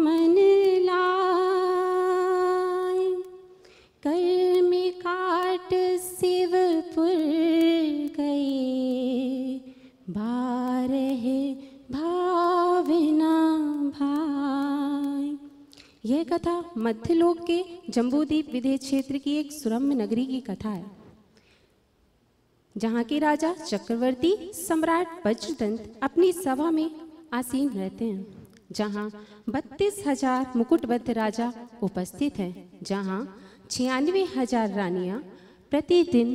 मन लाए, कर में काट शिवपुर गए, बारह भावना भाई। यह कथा मध्यलोक के जम्बूद्वीप विदेह क्षेत्र की एक सुरम्य नगरी की कथा है, जहाँ के राजा चक्रवर्ती सम्राट वज्रदंत अपनी सभा में आसीन रहते हैं, जहाँ 32,000 मुकुटबद्ध राजा उपस्थित हैं, जहाँ 96,000 रानियाँ प्रतिदिन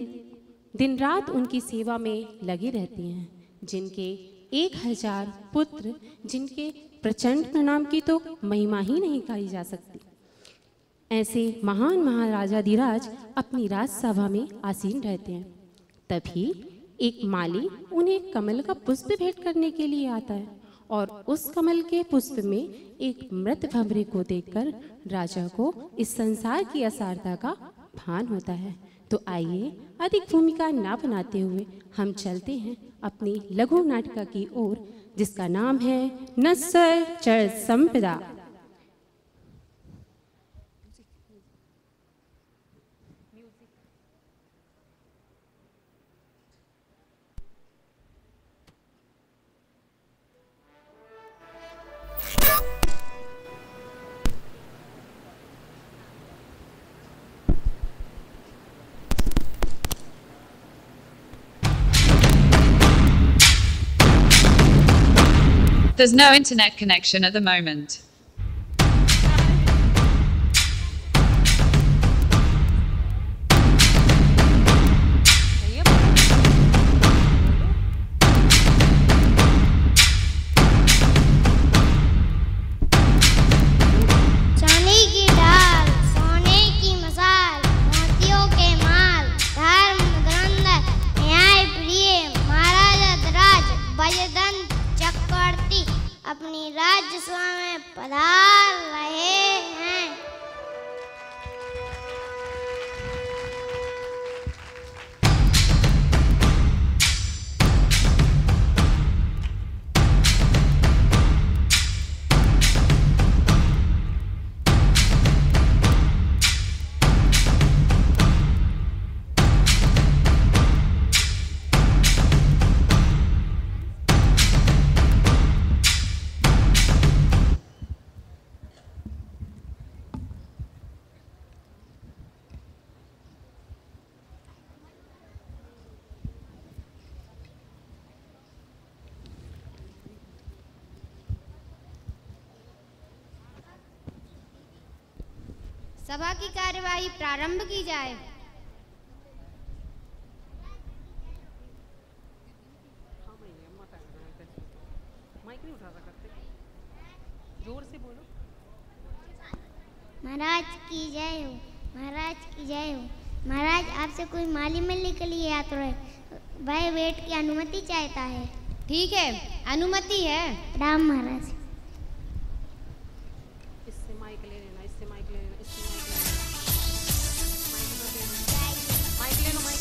दिन रात उनकी सेवा में लगी रहती हैं, जिनके 1,000 पुत्र, जिनके प्रचंड प्रणाम की तो महिमा ही नहीं कही जा सकती। ऐसे महान महाराजाधिराज अपनी राजसभा में आसीन रहते हैं। तभी एक माली उन्हें कमल का पुष्प भेंट करने के लिए आता है, और उस कमल के पुष्प में एक मृत भंवरे को देखकर राजा को इस संसार की असारता का भान होता है। तो आइए अधिक भूमिका ना बनाते हुए हम चलते हैं अपनी लघु नाटिका की ओर, जिसका नाम है नस्सर चर संपदा। There's no internet connection at the moment. अपनी राजसभा में पधार रहे हैं। सभा की कार्यवाही प्रारंभ की जाए। जोर से बोलो। महाराज की जय हो, महाराज की जय हो। महाराज, आपसे कोई माली मिलने के लिए आता है, वह वेट की अनुमति चाहता है। ठीक है, अनुमति है। राम महाराज। इससे माइक ले लेना, इससे माइक ले लेना, इससे माइक ले लो, माइक।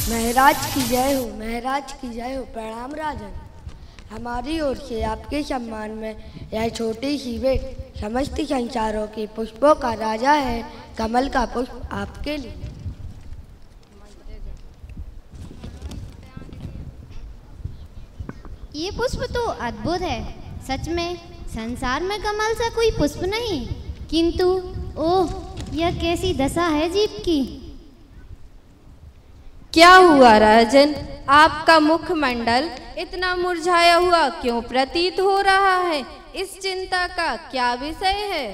महाराज की जय हो, महाराज की जय हो। प्रणाम राजन। हमारी ओर से आपके सम्मान में यह छोटी सी भेंट समस्त संसारों के पुष्पों का राजा है। कमल का पुष्प आपके लिए। ये पुष्प तो अद्भुत है। सच में संसार में कमल सा कोई पुष्प नहीं। किंतु ओह, यह कैसी दशा है जीव की। क्या हुआ राजन, आपका मुखमंडल इतना मुरझाया हुआ क्यों प्रतीत हो रहा है? इस चिंता का क्या विषय है?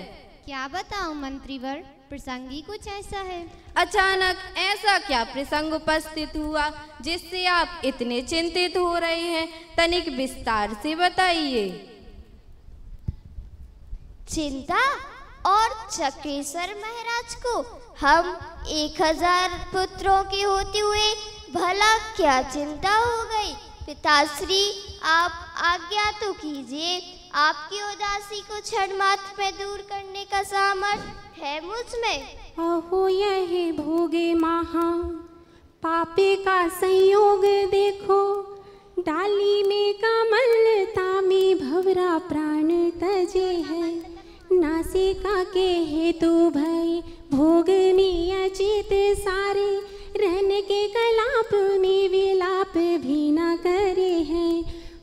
क्या बताऊं मंत्रीवर, प्रसंग ही कुछ ऐसा है। अचानक ऐसा क्या प्रसंग उपस्थित हुआ जिससे आप इतने चिंतित हो रहे हैं? तनिक विस्तार से बताइए। चिंता? और चक्रेश्वर महाराज को हम 1000 पुत्रों के होते हुए भला क्या चिंता हो गई? पिताश्री, आप आज्ञा तो कीजिए। आपकी उदासी को क्षण मात्र में दूर करने का सामर्थ्य है मुझ में। अहो यह भोगे महा पापे का संयोग देखो, डाली में कमलता में भवरा प्राण तजे है। नासिका के हेतु भय भोग में अचित सारे, रहन के कलाप में विलाप भी न करे हैं।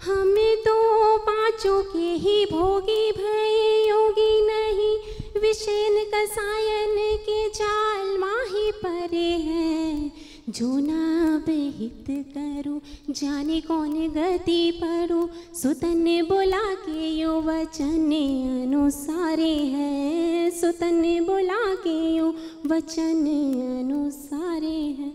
हम तो पांचों के ही भोगी भय योगी नहीं, विषेन कसायन के जाल माही परे हैं। जो ना बहित करूं जाने कौन गति पड़ू, सुतन बोला के यो वचन अनुसारे है। सुतन बोला के यो वचन अनुसारे है।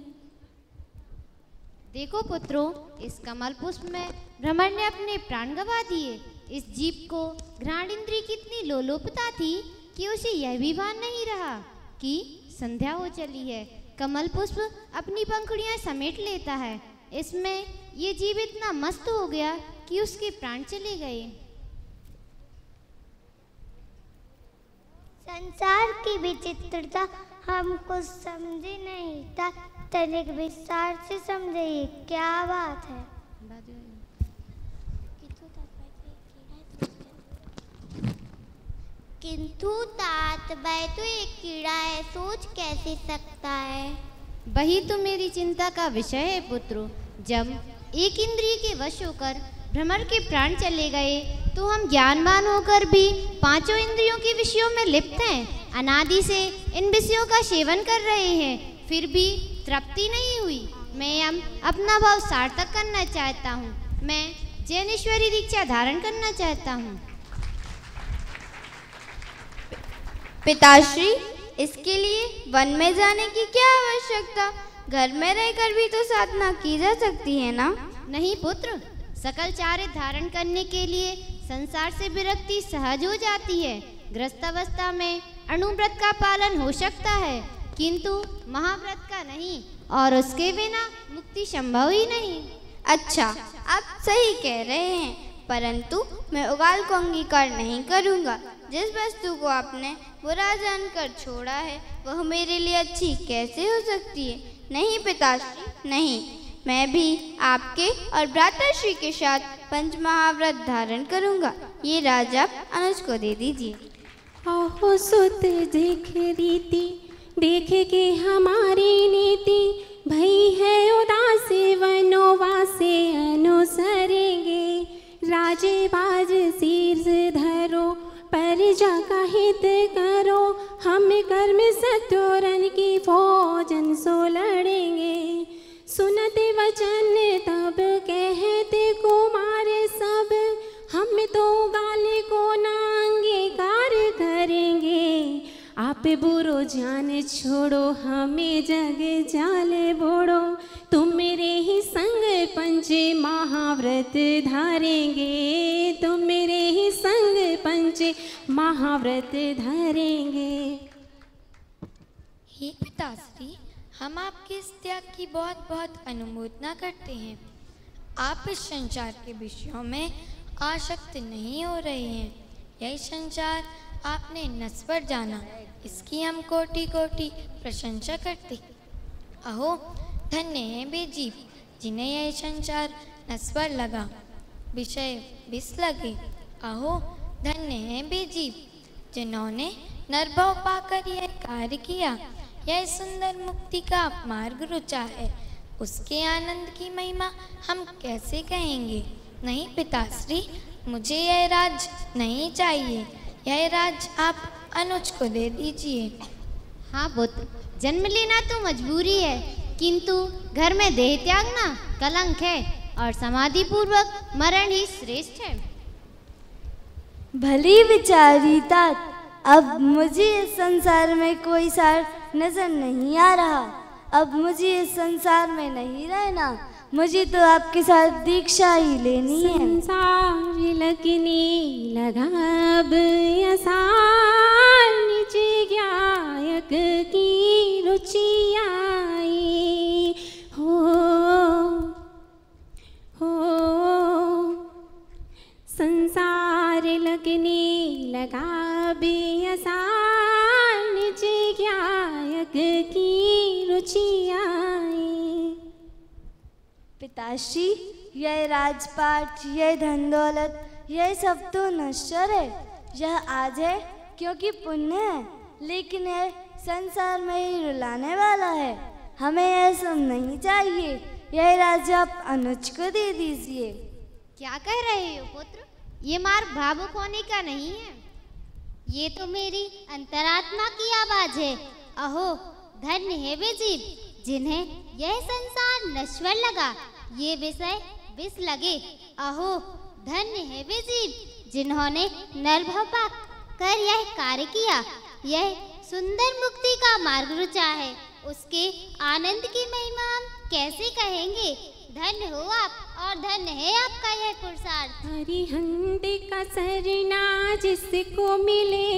देखो पुत्रों, इस कमल पुष्प में भ्रमर ने अपने प्राण गवा दिए। इस जीव को घ्राण इंद्री कितनी लोलुपता थी कि उसे यह भी भान नहीं रहा कि संध्या हो चली है। कमल पुष्प अपनी पंखुड़ियां समेट लेता है। इसमें ये जीव इतना मस्त हो गया कि उसके प्राण चले गए। संसार की विचित्रता हम कुछ समझे नहीं था, तनिक विस्तार से समझे ये क्या बात है। किंतु तात वह तो एक कीड़ा है, सोच कैसे सकता है। वही तो मेरी चिंता का विषय है पुत्रो। जब एक इंद्रिय के वश होकर भ्रमर के प्राण चले गए तो हम ज्ञानवान होकर भी पांचों इंद्रियों के विषयों में लिप्त हैं। अनादि से इन विषयों का सेवन कर रहे हैं, फिर भी तृप्ति नहीं हुई। मैं अपना भाव सार्थक करना चाहता हूँ। मैं जैनेश्वरी दीक्षा धारण करना चाहता हूँ। पिताश्री, इसके लिए वन में जाने की क्या आवश्यकता? घर में रहकर भी तो साधना की जा सकती है ना? नहीं पुत्र, सकल चार्य धारण करने के लिए संसार से विरक्ति सहज हो जाती है। गृहस्थ अवस्था में अणुव्रत का पालन हो सकता है, किंतु महाव्रत का नहीं, और उसके बिना मुक्ति संभव ही नहीं। अच्छा, आप सही कह रहे हैं, परंतु मैं उगाल को अंगीकार नहीं करूँगा। जिस वस्तु को आपने बुरा जानकर छोड़ा है वह मेरे लिए अच्छी कैसे हो सकती है? नहीं पिताश्री, नहीं। मैं भी आपके और भ्राताश्री के साथ पंचमहाव्रत धारण करूँगा। ये राजा अनुज को दे दीजिए। आहो सुत देख रीति, देख के हमारी नीति, भई है उदास वनोवासे अनुसरेंगे। राजे बाज शीर्ष धरो, परिजा का हित करो, हम कर्म सत्योरन की फौजन सो लड़ेंगे। सुनते वचन तब कहते कुमार सब, हम तो गाले को ना अंगीकार करेंगे। आप बुरो जान छोड़ो, हमें जग जाल बोड़ो, तुम मेरे ही संग पंच महाव्रत धारेंगे। तुम मेरे ही संग पंच महाव्रत धारेंगे। हे पिताश्री, हम आपके इस त्याग की बहुत बहुत अनुमोदना करते हैं। आप इस संसार के विषयों में आसक्त नहीं हो रहे हैं। यही संसार आपने नस्वर जाना, इसकी हम कोटि कोटि प्रशंसा करते। अहो धन्य है वे जीव जिन्हें यह संसार नस्वर लगा, विषय विष लगे। अहो धन्य है वे जीव जिन्होंने निर्भव पाकर यह कार्य किया। यह सुंदर मुक्ति का मार्ग रुचा है, उसके आनंद की महिमा हम कैसे कहेंगे। नहीं पिताश्री, मुझे यह राज नहीं चाहिए। यह राज आप अनुज को दे दीजिए। हाँ पुत्र, जन्म लेना तो मजबूरी है, किंतु घर में देह त्यागना कलंक है और समाधि पूर्वक मरण ही श्रेष्ठ है। भली विचारी तात, अब मुझे इस संसार में कोई सार नजर नहीं आ रहा। अब मुझे इस संसार में नहीं रहना, मुझे तो आपके साथ दीक्षा ही लेनी है। संसार लगने लगा अब आसान, नीचे गायक की रुचि आई हो। संसार लगने लगा अब आसान, नीचे गायक की रुचि आई। पिताश्री, यह राजपाट, यह धन दौलत, यह सब तो नश्वर है। यह आज है क्योंकि पुण्य है, लेकिन यह संसार में ही रुलाने वाला है। हमें यह सब नहीं चाहिए। यह राज्य आप अनुज को दे दीजिए। क्या कह रहे हो पुत्र? ये मार्ग भावुक होने का नहीं है, ये तो मेरी अंतरात्मा की आवाज है। अहो धन्य है वे जीव जिन्हें यह संसार नश्वर लगा, ये विषय विष लगे। अहो धन्य है वे जीव जिन्होंने नरभव कर यह कार्य किया, यह सुंदर मुक्ति का मार्ग रुचा है। उसके आनंद की महिमा हम कैसे कहेंगे? धन्य हो आप और धन्य है आपका यह पुरुषार्थ। अरिहंत का सरना जिसको मिले,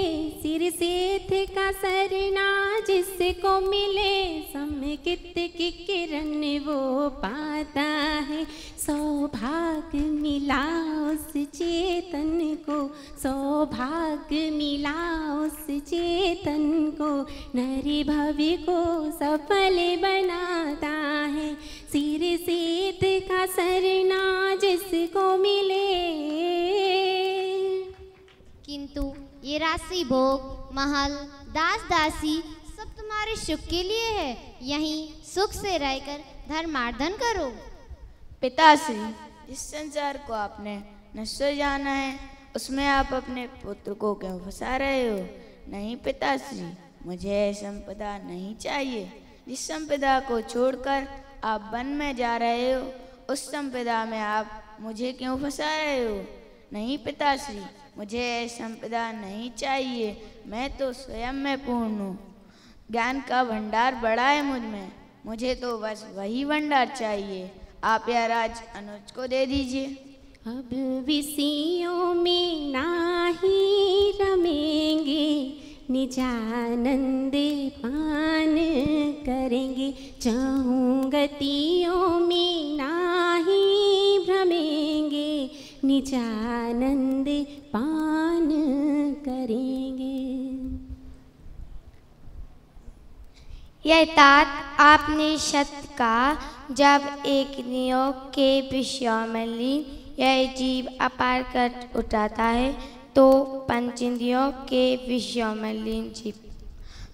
सिर सेठ का सरना जिसको मिले, समकित की किरण वो पाता है। सौभाग्य मिला उस चेतन को, सौभाग्य मिला उस चेतन को, नर भव्य को सफल बनाता है। सिर सेठ का सरना जिसको मिले। किंतु ये राशि भोग, महल, दास दासी सब तुम्हारे सुख के लिए है। यहीं सुख से रहकर धर्मार्जन करो। पिताश्री, जिस संसार को आपने नश्वर जाना है, उसमें आप अपने पुत्र को क्यों फंसा रहे हो? नहीं पिताश्री, मुझे संपदा नहीं चाहिए। जिस संपदा को छोड़कर आप वन में जा रहे हो, उस संपदा में आप मुझे क्यों फंसा रहे हो? नहीं पिताश्री, मुझे संपदा नहीं चाहिए। मैं तो स्वयं में पूर्ण हूँ। ज्ञान का भंडार बड़ा है मुझ में, मुझे तो बस वही भंडार चाहिए। आप यह राज अनुज को दे दीजिए। अब विषयों में नाही रमेंगे, निजानंद पान करेंगे। चाहूं गतियों में नाही भ्रमेंगे, निजानंद पान करेंगे। यह तात आपने सत्य कहा। जब एक नियोग के विषयों में लीन यह जीव अपार कर उठाता है, तो पंचेंद्रियों के विषयों में लीन जीव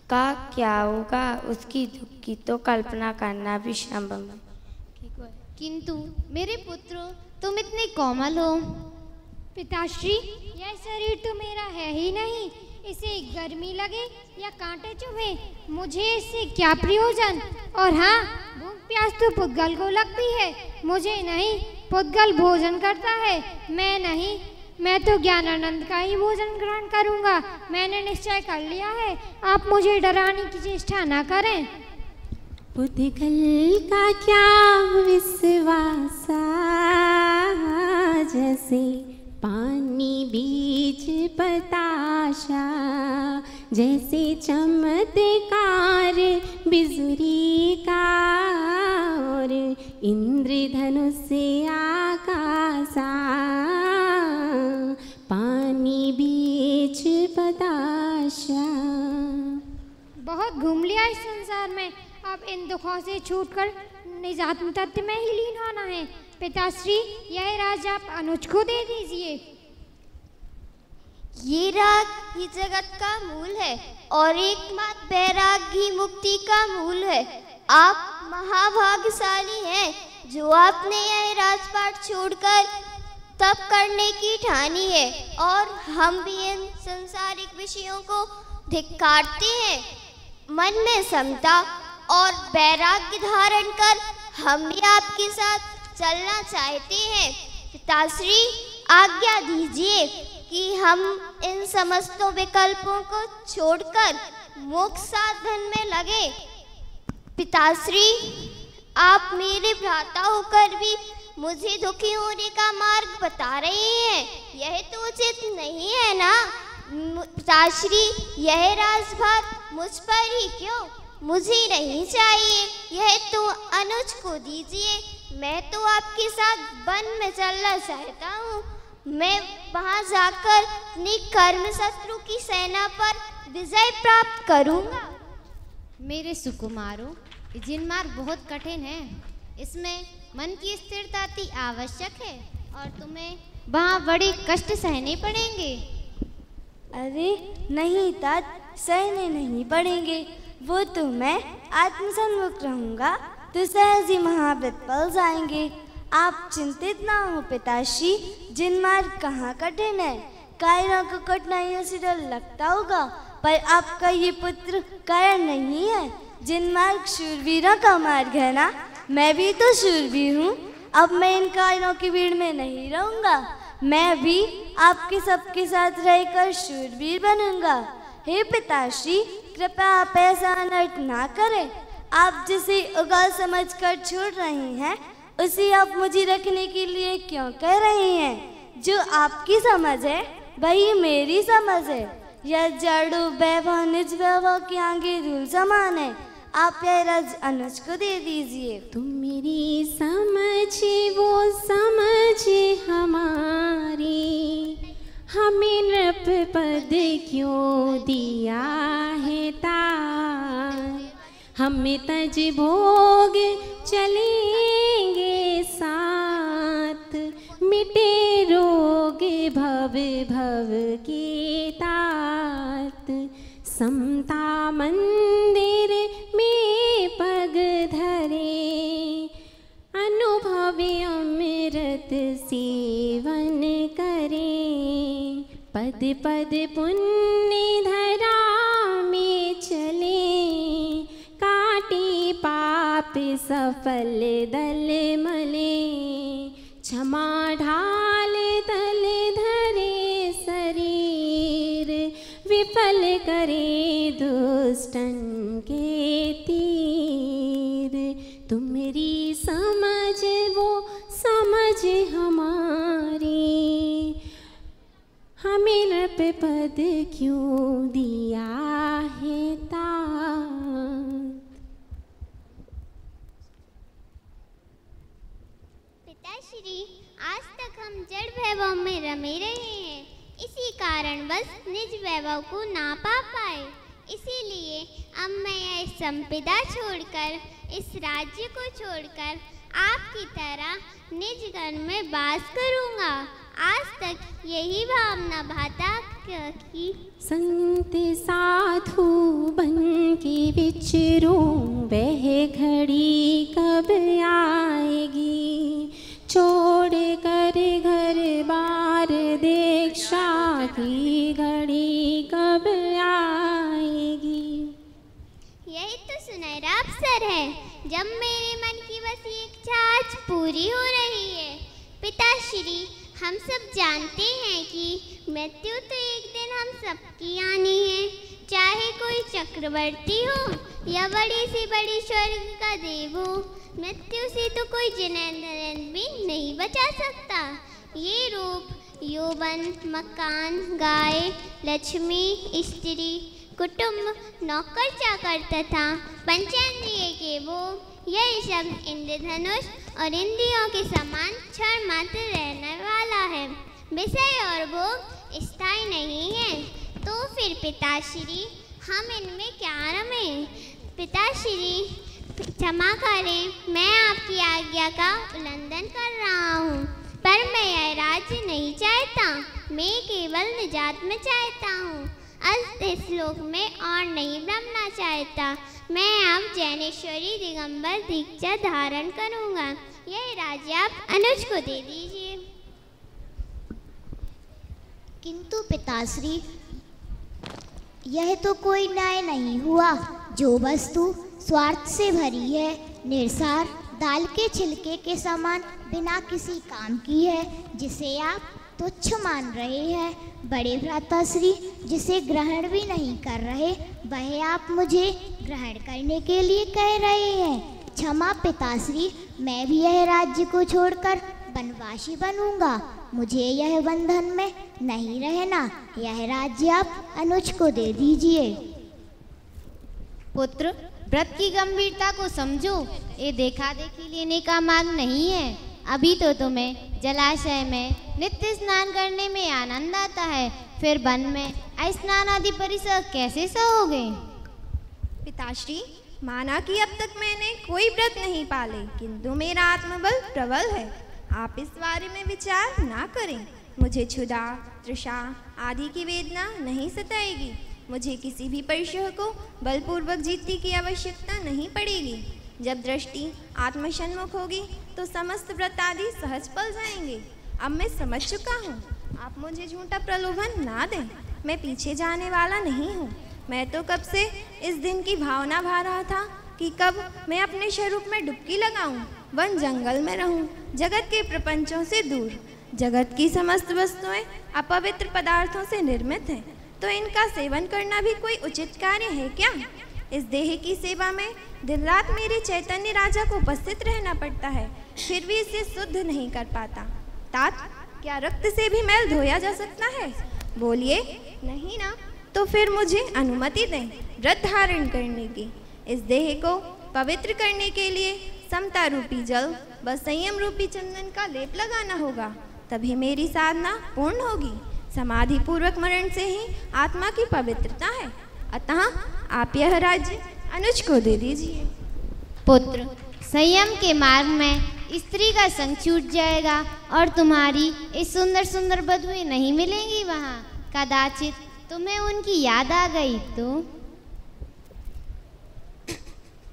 का क्या होगा? उसकी दुख की तो कल्पना करना भी संभव है। किंतु मेरे पुत्र तुम इतने कोमल हो। पिताश्री, यह शरीर तो मेरा है ही नहीं, इसे गर्मी लगे या कांटे चुभे, मुझे इससे क्या प्रयोजन? और हाँ, भूख प्यास तो पुद्गल को लगती है, मुझे नहीं। पुद्गल भोजन करता है, मैं नहीं। मैं तो ज्ञानानंद का ही भोजन ग्रहण करूंगा। मैंने निश्चय कर लिया है। आप मुझे डराने की चेष्टा न करें। पुद्गल का क्या विश्वासा, जैसे पानी बीज बताशा, जैसे चमत्कार बिजुरी का, और इंद्रधनुष से आकाशा, पानी बीज बताशा। बहुत घूम लिया इस संसार में, अब इन दुखों से छूटकर निजात तत्व में ही लीन होना है। पिताश्री, यह राज आप अनुज को दे दीजिए। ये राग ही जगत का मूल है और एकमात्र वैराग ही मुक्ति का मूल है। आप महाभाग्यशाली हैं जो आपने यह राजपाट छोड़कर तप करने की ठानी है, और हम भी इन संसारिक विषयों को धिक्कारते हैं। मन में समता और वैराग्य धारण कर हम भी आपके साथ चलना चाहते हैं। पिताश्री, आज्ञा दीजिए कि हम इन समस्त विकल्पों को छोड़कर मोक्ष साधन में लगे। पिताश्री, आप मेरे भ्राता होकर भी मुझे दुखी होने का मार्ग बता रहे हैं, यह तो उचित नहीं है ना। पिताश्री, यह राजभार मुझ पर ही क्यों? मुझे नहीं चाहिए, यह तो अनुज को दीजिए। मैं तो आपके साथ वन में चलना चाहता हूँ। मैं वहाँ जाकर अपनी कर्म शत्रु की सेना पर विजय प्राप्त करूँगा। मेरे सुकुमारों, ये जिन मार्ग बहुत कठिन है, इसमें मन की स्थिरता अति आवश्यक है और तुम्हें वहाँ बड़े कष्ट सहने पड़ेंगे। अरे नहीं तात, सहने नहीं पड़ेंगे। वो तो मैं आत्मसन्मुख रहूँगा तो सहज ही महाव्रत पल जाएंगे। आप चिंतित ना हो पिताश्री, जिनमार्ग कहाँ कठिन है। कायरों को कठिनाइयों से डर लगता होगा, पर आपका ये पुत्र कायर नहीं है। जिनमार्ग शूरवीरों का मार्ग है ना, मैं भी तो शूरवीर हूँ। अब मैं इन कायरों की भीड़ में नहीं रहूँगा, मैं भी आपके सबके साथ रहकर शूरवीर बनूंगा। हे पिताश्री, कृपया आप ऐसा अनर्थ ना करें। आप जिसे उगाल समझकर छोड़ रहे हैं, उसे आप मुझे रखने के लिए क्यों कह रहे हैं? जो आपकी समझ है वही मेरी समझ है। यह जड़ो वैभव निज वैभव के आगे धूल समान है। आप यह राज अनुज को दे दीजिए। तुम मेरी समझ वो समझ हमारी, हमें नृप पद क्यों दिया है तार। हमें तज भोग चलेंगे साथ, मिटे रोग भव भव के तात। समता मंदिर में पग धरे, अनुभवे अमृत सेवन करे। पद पद पुण्य धरा में चले, काटे पाप सफल दल मले। क्षमा ढाल दल धरे शरीर, विफल करे दुष्टन के तीर। तुम्हारी समझ वो समझ हमारी, हमें नृप पद क्यों दिया है तात। पिताश्री, आज तक हम जड़ वैभव में रमे रहे हैं, इसी कारणवश निज वैभव को ना पा पाए। इसीलिए अब मैं यह संपदा छोड़कर, इस राज्य को छोड़कर आपकी तरह निज घर में वास करूंगा। आज तक यही भावना भाता कि संत साधु बन के विचरूं, वह घड़ी कब आएगी। छोड़ कर घर बार दीक्षा की घड़ी कब आएगी। यही तो सुनहरा अवसर है जब मेरे मन की बसी इच्छा आज पूरी हो रही है। पिताश्री, हम सब जानते हैं कि मृत्यु तो एक दिन हम सबकी आनी है। चाहे कोई चक्रवर्ती हो या बड़ी से बड़ी स्वर्ग का देव हो, मृत्यु से तो कोई जिनेंद्र भी नहीं बचा सकता। ये रूप, यौवन, मकान, गाय, लक्ष्मी, स्त्री, कुटुंब, नौकर चाकर तथा पंचेंद्रिय के वो, यही सब इंद्रधनुष और इंद्रियों के समान क्षण मात्र रहने वाला है। विषय और भोग स्थायी नहीं है, तो फिर पिताश्री हम इनमें क्या रमें। पिताश्री क्षमा करें, मैं आपकी आज्ञा का उल्लंघन कर रहा हूँ, पर मैं यह राज्य नहीं चाहता, मैं केवल निजात में चाहता हूँ। इस लोक में और नहीं ब्रह्मना चाहता। मैं अब जैनेश्वरी दिगंबर दीक्षा धारण करूँगा। यह राज्य आप अनुज को दे दीजिए। किंतु पिताश्री, यह तो कोई न्याय नहीं हुआ। जो वस्तु स्वार्थ से भरी है, निरसार दाल के छिलके के समान बिना किसी काम की है, जिसे आप तुच्छ मान रहे हैं, बड़े भ्राताश्री जिसे ग्रहण भी नहीं कर रहे, वह आप मुझे ग्रहण करने के लिए कह रहे हैं। क्षमा पिताश्री, मैं भी यह राज्य को छोड़कर वनवासी बनूंगा। मुझे यह बंधन में नहीं रहना। यह राज्य आप अनुज को दे दीजिए। पुत्र, व्रत की गंभीरता को समझो। ये देखा देखी लेने का मार्ग नहीं है। अभी तो तुम्हें जलाशय में नित्य स्नान करने में आनंद आता है, फिर वन में स्नान आदि परिसर कैसे सहोगे। पिताश्री, माना कि अब तक मैंने कोई व्रत नहीं पाले, किंतु मेरा आत्मबल प्रबल है। आप इस बारे में विचार ना करें। मुझे क्षुधा, तृषा आदि की वेदना नहीं सताएगी। मुझे किसी भी परिचय को बलपूर्वक जीतने की आवश्यकता नहीं पड़ेगी। जब दृष्टि आत्मसन्मुख होगी तो समस्त व्रत आदि सहज पल जाएंगे। अब मैं समझ चुका हूँ। आप मुझे झूठा प्रलोभन ना दें। मैं पीछे जाने वाला नहीं हूँ। मैं तो कब से इस दिन की भावना भा रहा था कि कब मैं अपने स्वरूप में डुबकी लगाऊं, वन जंगल में रहूं, जगत के प्रपंचों से दूर। जगत की समस्त वस्तुएं अपवित्र पदार्थों से निर्मित हैं, तो इनका सेवन करना भी कोई उचित कार्य है क्या? इस देह की सेवा में दिन रात मेरे चैतन्य राजा को उपस्थित रहना पड़ता है, फिर भी इसे शुद्ध नहीं कर पाता। तात, क्या रक्त से भी मैल धोया जा सकता है? बोलिए। नहीं ना? तो फिर मुझे अनुमति दें व्रत धारण करने की। इस देह को पवित्र करने के लिए समता रूपी जल व संयम रूपी चंदन का लेप लगाना होगा, तभी मेरी साधना पूर्ण होगी। समाधि पूर्वक मरण से ही आत्मा की पवित्रता है। अतः आप यह राज्य अनुज को दे दीजिए। पुत्र, संयम के मार्ग में स्त्री का संग छूट जाएगा और तुम्हारी इस सुंदर सुंदर बधुएं नहीं मिलेंगी वहाँ। कदाचित तुम्हें उनकी याद आ गई तो।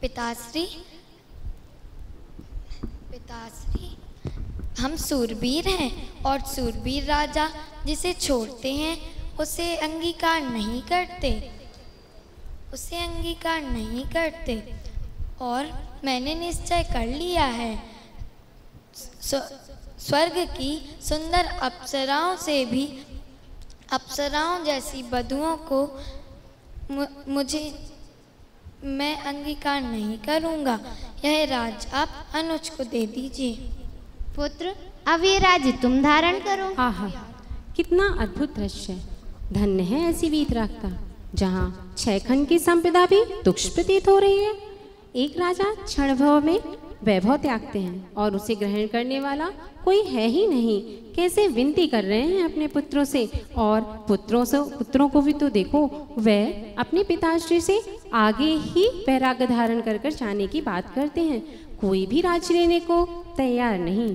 पिताश्री, हम सूरबीर हैं और सूरबीर राजा जिसे छोड़ते हैं उसे अंगीकार नहीं करते, और मैंने निश्चय कर लिया है स्वर्ग की सुंदर अप्सराओं जैसी बधुओं को मैं अंगीकार नहीं करूँगा। यह राज आप अनुज को दे दीजिए। पुत्र, अब ये राज्य तुम धारण करो। आहा, कितना अद्भुत दृश्य है। धन्य है ऐसी वीतरागता, जहाँ 6 खंड की संपदा भी तुक्ष प्रतीत हो रही है। एक राजा क्षण भव में वैभव त्यागते हैं और उसे ग्रहण करने वाला कोई है ही नहीं। कैसे विनती कर रहे हैं अपने पुत्रों से, और पुत्रों को भी तो देखो, वह अपने पिताश्री से आगे ही वैराग्य धारण कर कर जाने की बात करते हैं। कोई भी राज लेने को तैयार नहीं।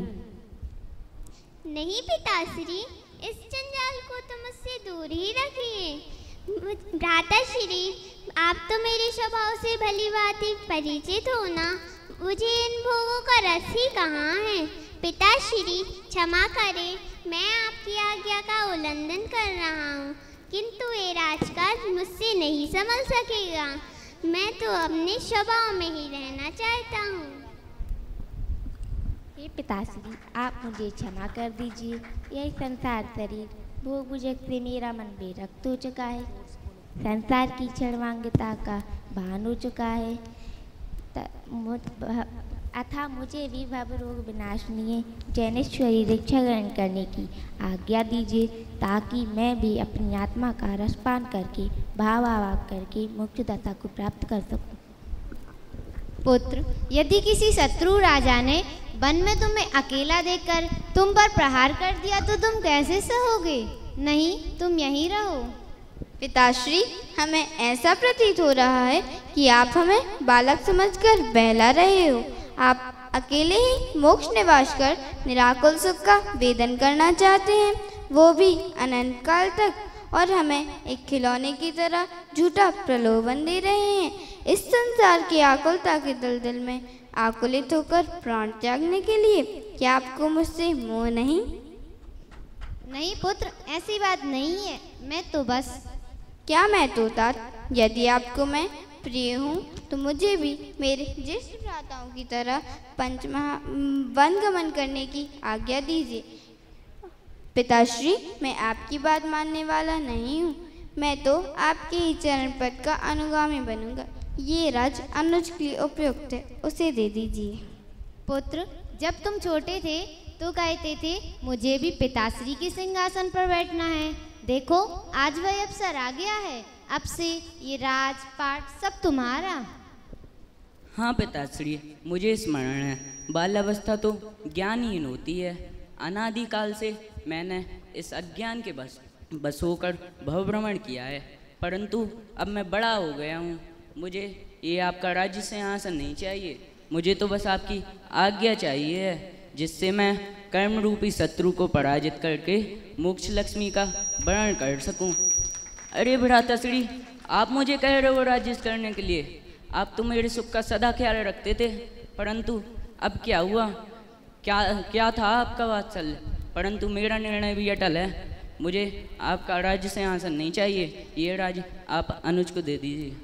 नहीं पिताश्री, इस जंजाल को तो मुझसे दूर ही रखिए। भ्राताश्री, आप तो मेरे स्वभाव से भली भांति परिचित हो ना। मुझे इन भोगों का रस ही कहाँ है। पिताश्री, क्षमा करें, मैं आपकी आज्ञा का उल्लंघन कर रहा हूँ, किंतु ये राजकाज मुझसे नहीं संभल सकेगा। मैं तो अपने स्वभाव में ही रहना चाहता हूँ। हे पिताश्री, आप मुझे क्षमा कर दीजिए। यह संसार शरीर भोग भुजक से मेरा मन बेरक्त हो चुका है। संसार की क्षणवांगता का भान हो चुका है। अथा मुझे भी भव रोग विनाशनीय जैनेश्वरी दीक्षा ग्रहण करने की आज्ञा दीजिए, ताकि मैं भी अपनी आत्मा का रसपान करके भावाभाव करके मोक्ष दशा को प्राप्त कर सकूं। पुत्र, यदि किसी शत्रु राजा ने वन में तुम्हें अकेला देखकर तुम पर प्रहार कर दिया तो तुम कैसे सहोगे? नहीं, तुम यहीं रहो। पिताश्री, हमें ऐसा प्रतीत हो रहा है कि आप हमें बालक समझकर बहला रहे हो। आप अकेले ही मोक्ष निवास कर निराकुल सुख का वेदन करना चाहते हैं, वो भी अनंत काल तक, और हमें एक खिलौने की तरह झूठा प्रलोभन दे रहे हैं। इस संसार की आकुलता के दलदल में आकुलित होकर प्राण त्यागने के लिए क्या आपको मुझसे मोह नहीं? नहीं पुत्र, ऐसी बात नहीं है। मैं तो बस क्या मैं तो तात? यदि आपको मैं प्रिय हूँ तो मुझे भी मेरे ज्येष्ठ भ्राताओं की तरह वन गमन करने की आज्ञा दीजिए। पिताश्री, मैं आपकी बात मानने वाला नहीं हूँ। मैं तो आपके ही चरण पद का अनुगामी बनूंगा। ये राज अनुज के लिए उपयुक्त है, उसे दे दीजिए। पुत्र, जब तुम छोटे थे तो कहते थे मुझे भी पिताश्री के सिंहासन पर बैठना है। देखो, आज वह अवसर आ गया है। अब से ये राजपाट सब तुम्हारा। हाँ पिताश्री, मुझे स्मरण है। बाल्यावस्था तो ज्ञानहीन होती है। अनादिकाल से मैंने इस अज्ञान के बस होकर भवभ्रमण किया है, परंतु अब मैं बड़ा हो गया हूँ। मुझे ये आपका राज्य सिंहासन नहीं चाहिए, मुझे तो बस आपकी आज्ञा चाहिए है, जिससे मैं कर्म रूपी शत्रु को पराजित करके मोक्ष लक्ष्मी का वर्ण कर सकूं। अरे भ्राताश्री, आप मुझे कह रहे हो राज्य करने के लिए? आप तो मेरे सुख का सदा ख्याल रखते थे, परंतु अब क्या हुआ? क्या था आपका वात्सल्य? परंतु मेरा निर्णय भी अटल है, मुझे आपका राज्य सिंहासन नहीं चाहिए, ये राज्य आप अनुज को दे दीजिए।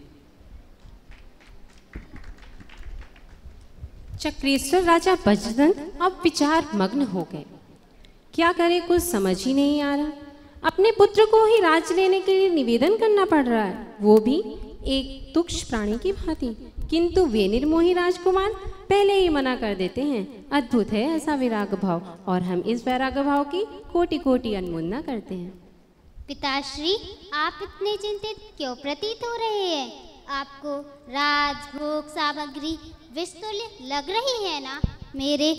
चक्रेश्वर राजा बजदंत अब विचार मग्न हो गए। क्या करे, कुछ समझ ही नहीं आ रहा। अपने पुत्र को ही राज्य लेने के लिए निवेदन करना पड़ रहा है, वो भी एक तुच्छ प्राणी की भांति। किंतु वे निर्मोही राजकुमार पहले ही मना कर देते हैं। अद्भुत है ऐसा वैराग भाव, और हम इस वैराग भाव की कोटि कोटि अनुमोदना करते हैं। पिताश्री, आप इतने चिंतित क्यों प्रतीत हो रहे हैं? आपको राजभोग सामग्री विस्तुल्य लग रही है ना? मेरे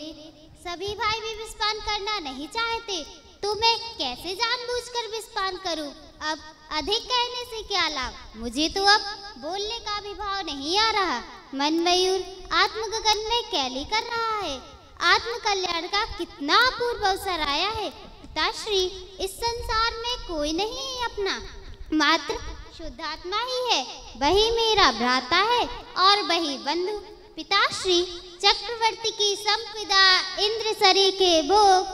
सभी भाई भी विस्पान करना नहीं चाहते, तो मैं कैसे जानबूझकर विस्पान करूं? अब अधिक कहने से क्या लाभ? मुझे तो अब बोलने का भी भाव नहीं आ रहा। मन मयूर आत्मगगन में कैली कर रहा है। आत्म कल्याण का कितना अपूर्व अवसर आया है। पिताश्री, इस संसार में कोई नहीं है अपना, मात्र शुद्धात्मा ही है। वही मेरा भ्राता है और वही बंधु। पिताश्री, चक्रवर्ती की संपदा इंद्र सरी के भोग,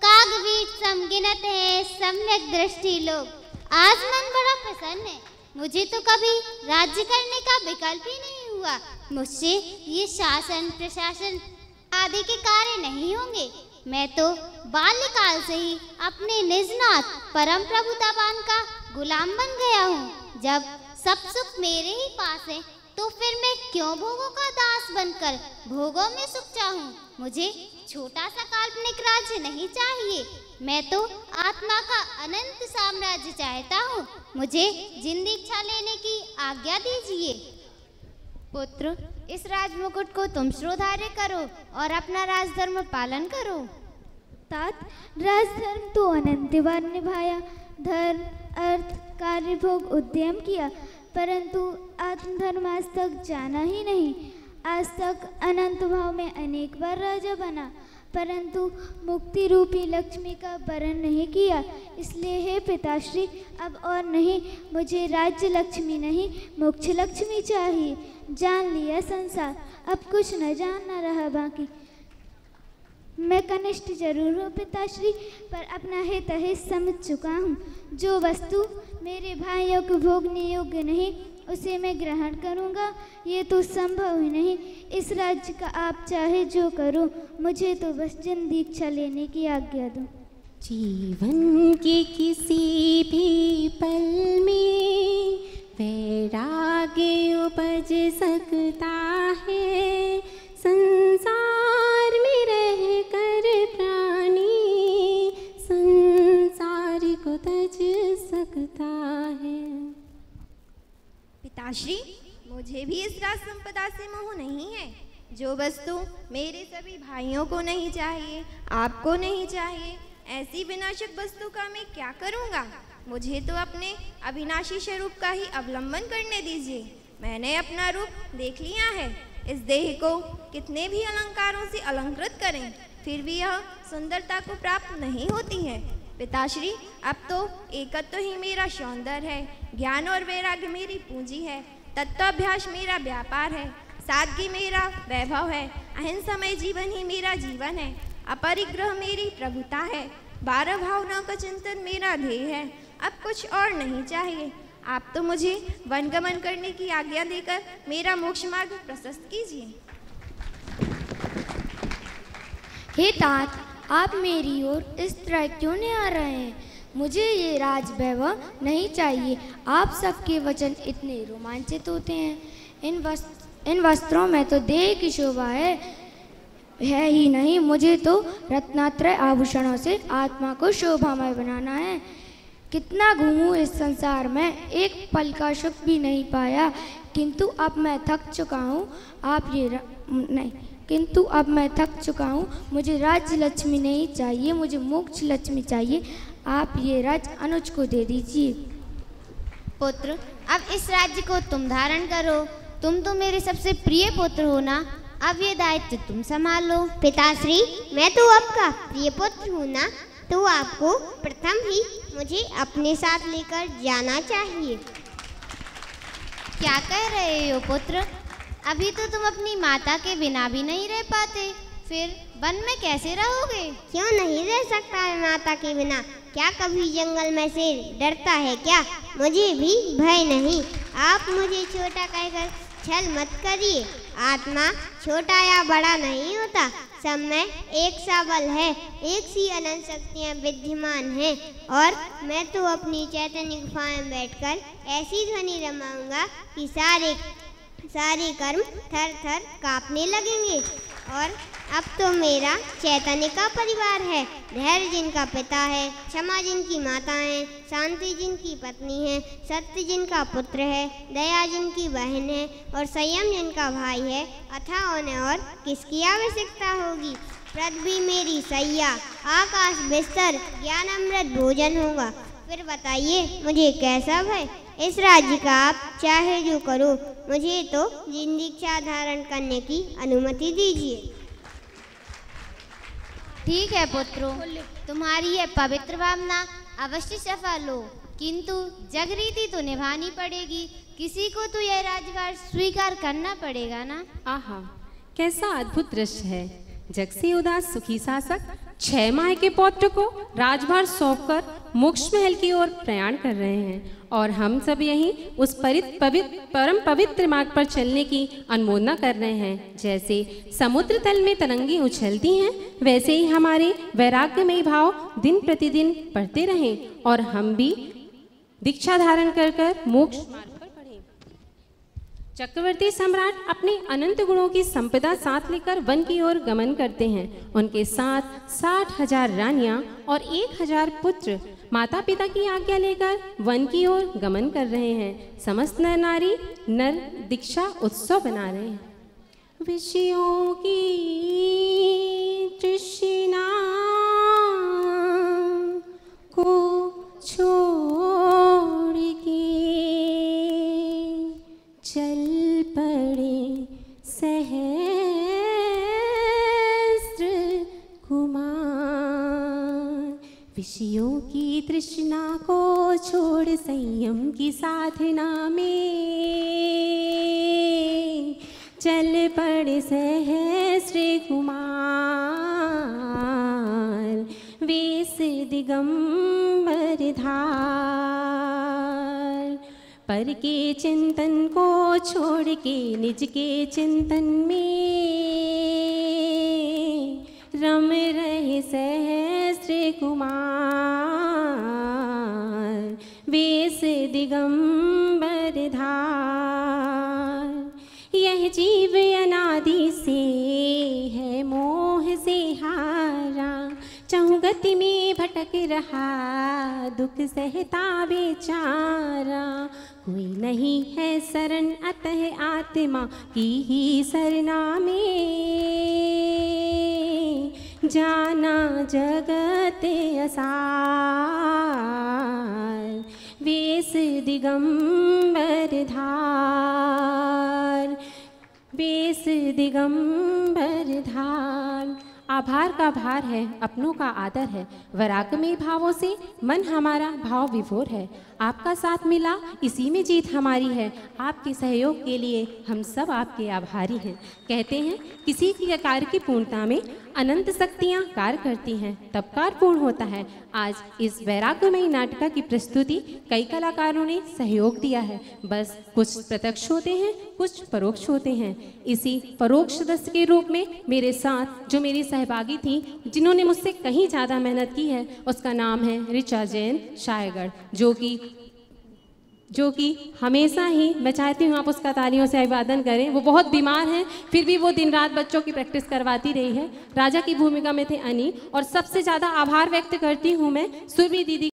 कागवीट समगिनत है सम्यक दृष्टि लोग। आज मन बड़ा प्रसन्न है। मुझे तो कभी राज्य करने का विकल्प ही नहीं हुआ। मुझसे ये शासन प्रशासन आदि के कार्य नहीं होंगे। मैं तो बाल्यकाल से ही अपने निजनाथ परम प्रभुतावान का गुलाम बन गया हूँ। जब सब सुख मेरे ही पास है, तो फिर मैं क्यों भोगों का दास बनकर भोगों में सुख चाहूँ? मुझे छोटा सा काल्पनिक राज्य नहीं चाहिए, मैं तो आत्मा का अनंत साम्राज्य चाहता हूँ। मुझे जिंद इच्छा लेने की आज्ञा दीजिए। पुत्र, इस राजमुकुट को तुम श्रोधार्य करो और अपना राजधर्म पालन करो। तात, राजधर्म तो अनंत बार निभाया, धर्म अर्थ कार्य भोग उद्यम किया, परंतु आत्मधर्म आज तक जाना ही नहीं। आज तक अनंत भाव में अनेक बार राजा बना, परंतु मुक्ति रूपी लक्ष्मी का वरण नहीं किया। इसलिए हे पिताश्री, अब और नहीं, मुझे राज्य लक्ष्मी नहीं मोक्ष लक्ष्मी चाहिए। जान लिया संसार, अब कुछ न जानना रहा बाकी। मैं कनिष्ठ जरूर हूँ पिताश्री, पर अपना हित अहित समझ चुका हूँ। जो वस्तु मेरे भाइयों को भोगने योग्य नहीं, उसे मैं ग्रहण करूँगा, ये तो संभव ही नहीं। इस राज्य का आप चाहे जो करो, मुझे तो बस जिंद दीक्षा लेने की आज्ञा दो। जीवन के किसी भी पल में वैराग्य उपज सकता है, संसार में रह कर प्राणी संसार को तज सकता है। पिताश्री, मुझे भी इस राज संपदा से मोह नहीं है। जो वस्तु मेरे सभी भाइयों को नहीं चाहिए, आपको नहीं चाहिए, ऐसी विनाशक वस्तु का मैं क्या करूँगा? मुझे तो अपने अविनाशी स्वरूप का ही अवलंबन करने दीजिए। मैंने अपना रूप देख लिया है। इस देह को कितने भी अलंकारों से अलंकृत करें, फिर भी यह सुंदरता को प्राप्त नहीं होती है। पिताश्री, अब तो एकत्व ही मेरा सौंदर्य है, ज्ञान और वैराग्य मेरी पूंजी है, तत्वाभ्यास मेरा व्यापार है, सादगी मेरा वैभव है, अहिंसामय जीवन ही मेरा जीवन है, अपरिग्रह मेरी प्रभुता है, 12 भावनाओं का चिंतन मेरा ध्येय है। अब कुछ और नहीं चाहिए। आप तो मुझे वनगमन करने की आज्ञा देकर मेरा मोक्ष मार्ग प्रशस्त कीजिए। हे तात, आप मेरी ओर इस तरह क्यों नहीं आ रहे हैं? मुझे ये राज वैभव नहीं चाहिए। आप सबके वचन इतने रोमांचित होते हैं। इन वस्त्रों में तो देह की शोभा है ही नहीं, मुझे तो रत्नात्रय आभूषणों से आत्मा को शोभामय बनाना है। कितना घूमूं इस संसार में, एक पल का सुख भी नहीं पाया, किंतु अब मैं थक चुका हूँ। मुझे राज्य लक्ष्मी नहीं चाहिए, मुझे मोक्ष लक्ष्मी चाहिए। आप ये राज्य अनुज को दे दीजिए। पुत्र, अब इस राज्य को तुम धारण करो तुम तो मेरे सबसे प्रिय पुत्र हो ना, अब ये दायित्व तुम संभाल लो। पिताश्री, मैं तो आपका प्रिय पुत्र हूँ ना, तो आपको प्रथम ही मुझे अपने साथ लेकर जाना चाहिए। क्या कह रहे हो पुत्र? अभी तो तुम अपनी माता के बिना भी नहीं रह पाते, फिर वन में कैसे रहोगे? क्यों नहीं रह सकता है माता के बिना? क्या कभी जंगल में से डरता है क्या? मुझे भी भय नहीं। आप मुझे छोटा कहकर छल मत करिए। आत्मा छोटा या बड़ा नहीं होता, सब में एक सा बल है, एक सी अनंत शक्तियाँ विद्यमान हैं। और मैं तो अपनी चैतन्य गुफा में बैठकर ऐसी ध्वनि रमाऊंगा कि सारे कर्म थर थर कांपने लगेंगे। और अब तो मेरा चैतन्य का परिवार है। धैर्य जिनका पिता है, क्षमा जिनकी माता है, शांति जिनकी पत्नी है, सत्य जिनका पुत्र है, दया जिनकी बहन है और संयम जिनका भाई है, अथाह उन्हें और किसकी आवश्यकता होगी। पृथ्वी मेरी सैया, आकाश बिस्तर, ज्ञान अमृत भोजन होगा। फिर बताइए मुझे कैसा भय? इस राज्य का आप चाहे जो करो, मुझे तो दीक्षा धारण करने की अनुमति दीजिए। ठीक है पुत्रों, तुम्हारी यह पवित्र भावना अवश्य सफल हो, किंतु जगरीति तो निभानी पड़ेगी। किसी को तो यह राजभार स्वीकार करना पड़ेगा ना। आहा, कैसा अद्भुत दृश्य है। जग से उदास सुखी शासक 6 माह के पौत्र को राजभार सौंपकर मोक्ष महल की ओर प्रयाण कर रहे हैं, और हम सब यहीं उस परम पवित्र मार्ग पर चलने की अनुमोदना कर रहे हैं। जैसे समुद्र तल में तरंगे उछलती हैं, वैसे ही हमारे वैराग्यमयी भाव दिन प्रतिदिन बढ़ते रहें और हम भी दीक्षा धारण कर मोक्ष मार्ग पर बढ़ें। चक्रवर्ती सम्राट अपने अनंत गुणों की संपदा साथ लेकर वन की ओर गमन करते हैं। उनके साथ 60,000 रानियां और 1,000 पुत्र माता पिता की आज्ञा लेकर वन की ओर गमन कर रहे हैं। समस्त नर नारी नर दीक्षा उत्सव बना रहे हैं। विषयों की तृष्णा को छोड़ के चल पड़े सहस्त्र कुमार। विषयों की तृष्णा को छोड़ संयम की साधना में चल पड़े सहस्त्र कुमार। वेश दिगंबर धार, पर के चिंतन को छोड़ के निज के चिंतन में रम रहे सहस्त्र कुमार। वेश दिगंबर धार, यह जीव अनादि से है मोह से हारा। चहुँ गति में भटक रहा, दुख सहता बेचारा। कोई नहीं है शरण, अतः आत्मा की ही शरणा में जाना जगत असार। वेश दिगंबर धार, वेश दिगंबर धार। आभार का भार है, अपनों का आदर है। वैराग्यमयी भावों से मन हमारा भाव विभोर है। आपका साथ मिला, इसी में जीत हमारी है। आपके सहयोग के लिए हम सब आपके आभारी हैं। कहते हैं किसी की कार्य की पूर्णता में अनंत शक्तियाँ कार्य करती हैं, तब कार्य पूर्ण होता है। आज इस वैराग्यमयी नाटिका की प्रस्तुति कई कलाकारों ने सहयोग दिया है। बस कुछ प्रत्यक्ष होते हैं, कुछ परोक्ष होते हैं। इसी परोक्ष सदस्य के रूप में मेरे साथ जो मेरी सहभागी थी, जिन्होंने मुझसे कहीं ज़्यादा मेहनत की है, उसका नाम है ऋचा जैन शायगढ़, जो कि हमेशा ही मैं चाहती हूँ आप उसका तालियों से अभिवादन करें। वो बहुत बीमार हैं, फिर भी वो दिन रात बच्चों की प्रैक्टिस करवाती रही है। राजा की भूमिका में थे अनी, और सबसे ज़्यादा आभार व्यक्त करती हूँ मैं सुरभि दीदी।